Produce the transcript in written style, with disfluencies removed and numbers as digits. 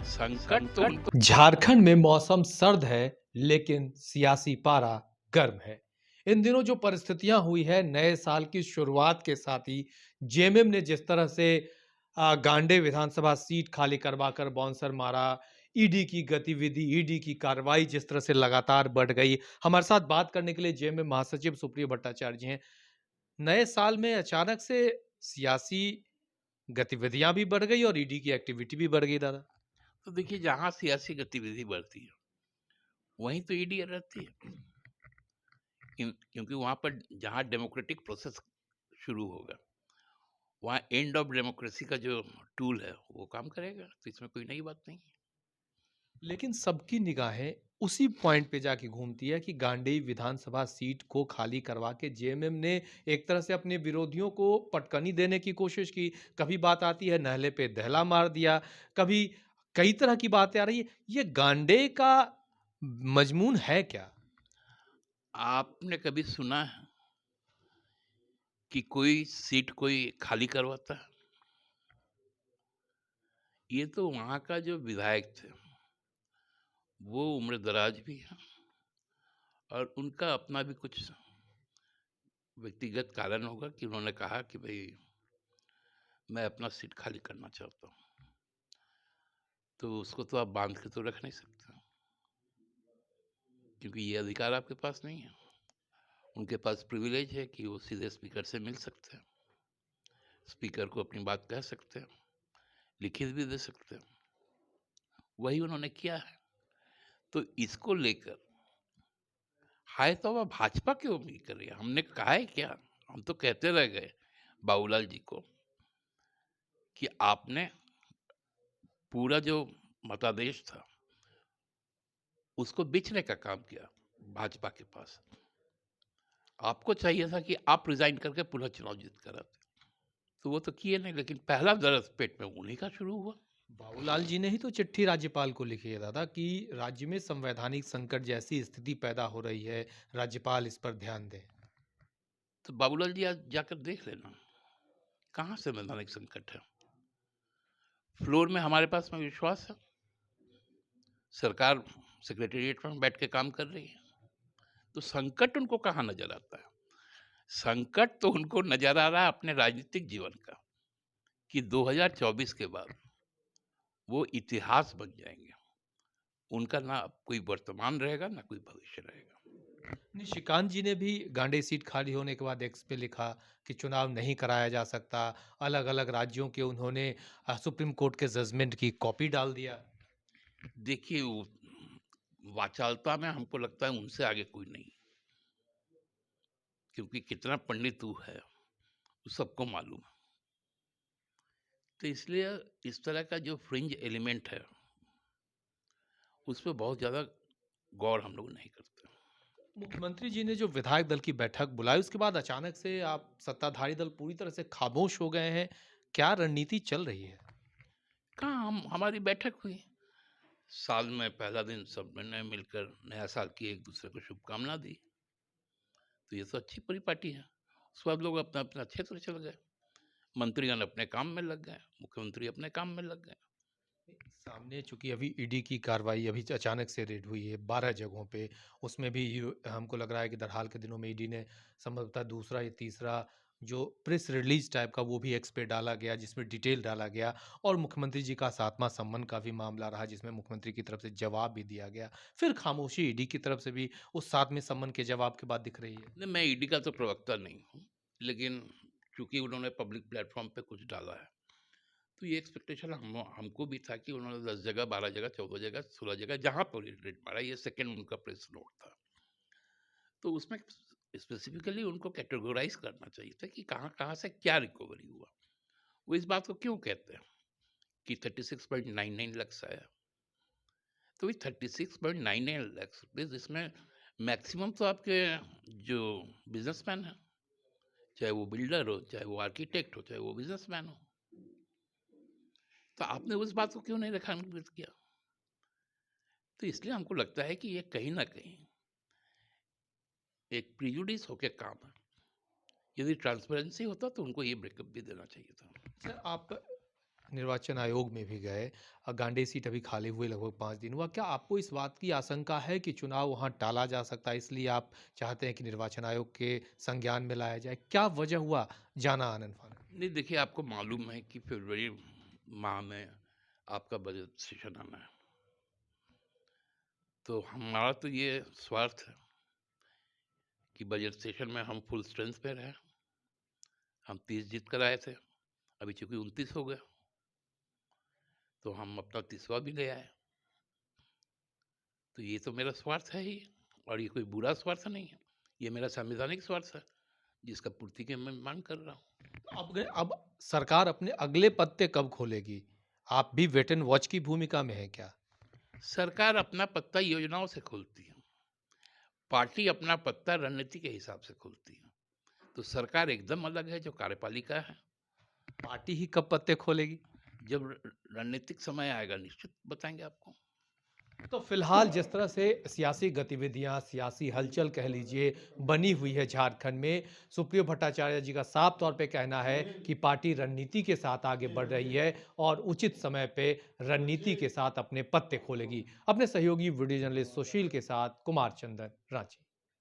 संकट तो उनको झारखंड में मौसम सर्द है, लेकिन सियासी पारा गर्म है। इन दिनों जो परिस्थितियां हुई है, नए साल की शुरुआत के साथ ही जेएमएम ने जिस तरह से गांडे विधानसभा सीट खाली करवाकर बाउंसर मारा, ईडी की गतिविधि, ईडी की कार्रवाई जिस तरह से लगातार बढ़ गई। हमारे साथ बात करने के लिए जेएमएम महासचिव सुप्रियो भट्टाचार्य जी हैं। नए साल में अचानक से सियासी गतिविधियां भी बढ़ गई और ईडी की एक्टिविटी भी बढ़ गई दादा। तो देखिए जहाँ सियासी गतिविधि बढ़ती है वहीं तो ईडी रहती है। क्योंकि वहाँ पर जहाँ डेमोक्रेटिक प्रोसेस शुरू होगा वहाँ एंड ऑफ डेमोक्रेसी का जो टूल है वो काम करेगा, तो इसमें कोई नई बात नहीं है। लेकिन सबकी निगाहें उसी पॉइंट पे जाके घूमती है कि गांडेय विधानसभा सीट को खाली करवा के जेएमएम ने एक तरह से अपने विरोधियों को पटकनी देने की कोशिश की। कभी बात आती है नहले पे दहला मार दिया, कभी कई तरह की बातें आ रही है। ये गांडेय का मजमून है क्या? आपने कभी सुना है कि कोई सीट कोई खाली करवाता है? ये तो वहाँ का जो विधायक थे वो उम्र दराज भी है और उनका अपना भी कुछ व्यक्तिगत कारण होगा कि उन्होंने कहा कि भाई मैं अपना सीट खाली करना चाहता हूँ, तो उसको तो आप बांध के तो रख नहीं सकते क्योंकि ये अधिकार आपके पास नहीं है। उनके पास प्रिविलेज है कि वो सीधे स्पीकर से मिल सकते हैं, स्पीकर को अपनी बात कह सकते हैं, लिखित भी दे सकते हैं। वही उन्होंने किया है। तो इसको लेकर हाय तो वह भाजपा क्यों उम्मीद कर रही है? हमने कहा है क्या? हम तो कहते रह गए बाबूलाल जी को कि आपने पूरा जो मतादेश था उसको बेचने का काम किया भाजपा के पास। आपको चाहिए था कि आप रिजाइन करके पुनः चुनाव जीत कर आते, तो वो तो किए नहीं, लेकिन पहला दर्द पेट में उन्हीं का शुरू हुआ। बाबूलाल जी ने ही तो चिट्ठी राज्यपाल को लिखी है दादा कि राज्य में संवैधानिक संकट जैसी स्थिति पैदा हो रही है, राज्यपाल इस पर ध्यान दें। तो बाबूलाल जी आज जाकर देख लेना कहाँ संवैधानिक संकट है। फ्लोर में हमारे पास में विश्वास है, सरकार सेक्रेटेरिएट में बैठ के काम कर रही है, तो संकट उनको कहाँ नजर आता है? संकट तो उनको नजर आ रहा है अपने राजनीतिक जीवन का, कि 2024 के बाद वो इतिहास बन जाएंगे। उनका ना कोई वर्तमान रहेगा ना कोई भविष्य रहेगा। निशिकांत जी ने भी गांडे सीट खाली होने के बाद एक्स पे लिखा कि चुनाव नहीं कराया जा सकता। अलग अलग राज्यों के उन्होंने सुप्रीम कोर्ट के जजमेंट की कॉपी डाल दिया। देखिए वाचालता में हमको लगता है उनसे आगे कोई नहीं, क्योंकि कितना पंडित वो है वो सबको मालूम है। तो इसलिए इस तरह का जो फ्रिंज एलिमेंट है उस पर बहुत ज्यादा गौर हम लोग नहीं करते। मुख्यमंत्री जी ने जो विधायक दल की बैठक बुलाई, उसके बाद अचानक से आप सत्ताधारी दल पूरी तरह से खामोश हो गए हैं। क्या रणनीति चल रही है? कहाँ हमारी बैठक हुई, साल में पहला दिन सबने मिलकर नया साल की एक दूसरे को शुभकामना दी, तो ये तो अच्छी परिपाटी है। उसके बाद लोग अपना अपना क्षेत्र चल गए, मंत्रीगण अपने काम में लग गए, मुख्यमंत्री अपने काम में लग गए। सामने चूंकि अभी ईडी की कार्रवाई अभी अचानक से रेड हुई है 12 जगहों पे, उसमें भी हमको लग रहा है कि दरहाल के दिनों में ईडी ने संभवतः दूसरा या तीसरा जो प्रेस रिलीज टाइप का वो भी एक्स पे डाला गया, जिसमें डिटेल डाला गया। और मुख्यमंत्री जी का सातवां सम्मन का भी मामला रहा, जिसमें मुख्यमंत्री की तरफ से जवाब भी दिया गया। फिर खामोशी ईडी की तरफ से भी उस सातवें सम्मन के जवाब के बाद दिख रही है। नहीं, मैं ईडी का तो प्रवक्ता नहीं हूँ, लेकिन चूंकि उन्होंने पब्लिक प्लेटफॉर्म पे कुछ डाला है, तो ये एक्सपेक्टेशन हमको भी था कि उन्होंने 10 जगह, 12 जगह, 14 जगह, 16 जगह जहाँ पर रेट मारा, ये सेकेंड उनका प्रेस नोट था, तो उसमें स्पेसिफिकली उनको कैटेगोराइज करना चाहिए था कि कहाँ कहाँ से क्या रिकवरी हुआ। वो इस बात को क्यों कहते हैं कि 36.99 लाख आया, तो ये 36.99 लाख मीन्स इसमें मैक्सिमम तो आपके जो बिजनेसमैन है, चाहे वो बिल्डर हो, चाहे वो आर्किटेक्ट हो, चाहे वो बिजनेसमैन हो, तो आपने उस बात को क्यों नहीं रेखांकित किया? तो इसलिए हमको लगता है कि ये कहीं ना कहीं एक प्रिजुडिस होके काम है। यदि ट्रांसपेरेंसी होता तो उनको ये ब्रेकअप भी देना चाहिए था। सर, आप निर्वाचन आयोग में भी गए। गांडे सीट अभी खाली हुए लगभग 5 दिन हुआ। क्या आपको इस बात की आशंका है कि चुनाव वहाँ टाला जा सकता है, इसलिए आप चाहते हैं कि निर्वाचन आयोग के संज्ञान में लाया जाए? क्या वजह हुआ जाना आनन-फानन? नहीं, देखिए, आपको मालूम है कि फरवरी माह में आपका बजट सेशन आना है। तो हमारा तो ये स्वार्थ है कि बजट सेशन में हम फुल स्ट्रेंथ पे रहें। हम 30 जीत कर आए थे, अभी चूँकि 29 हो गए, तो हम अपना 30वां भी ले आए। तो ये तो मेरा स्वार्थ है ही, और ये कोई बुरा स्वार्थ नहीं है। ये मेरा संवैधानिक स्वार्थ है, जिसका पूर्ति की मैं माँग कर रहा हूँ। अब सरकार अपने अगले पत्ते कब खोलेगी? आप भी वेट एंड वॉच की भूमिका में हैं क्या? सरकार अपना पत्ता योजनाओं से खोलती है, पार्टी अपना पत्ता रणनीति के हिसाब से खोलती है। तो सरकार एकदम अलग है, जो कार्यपालिका है। पार्टी ही कब पत्ते खोलेगी? जब रणनीतिक समय आएगा, निश्चित बताएँगे आपको। तो फिलहाल जिस तरह से सियासी गतिविधियां, सियासी हलचल कह लीजिए बनी हुई है झारखंड में, सुप्रियो भट्टाचार्य जी का साफ तौर पे कहना है कि पार्टी रणनीति के साथ आगे बढ़ रही है और उचित समय पे रणनीति के साथ अपने पत्ते खोलेगी। अपने सहयोगी वीडियो जर्नलिस्ट सुशील के साथ कुमार चंदन, रांची।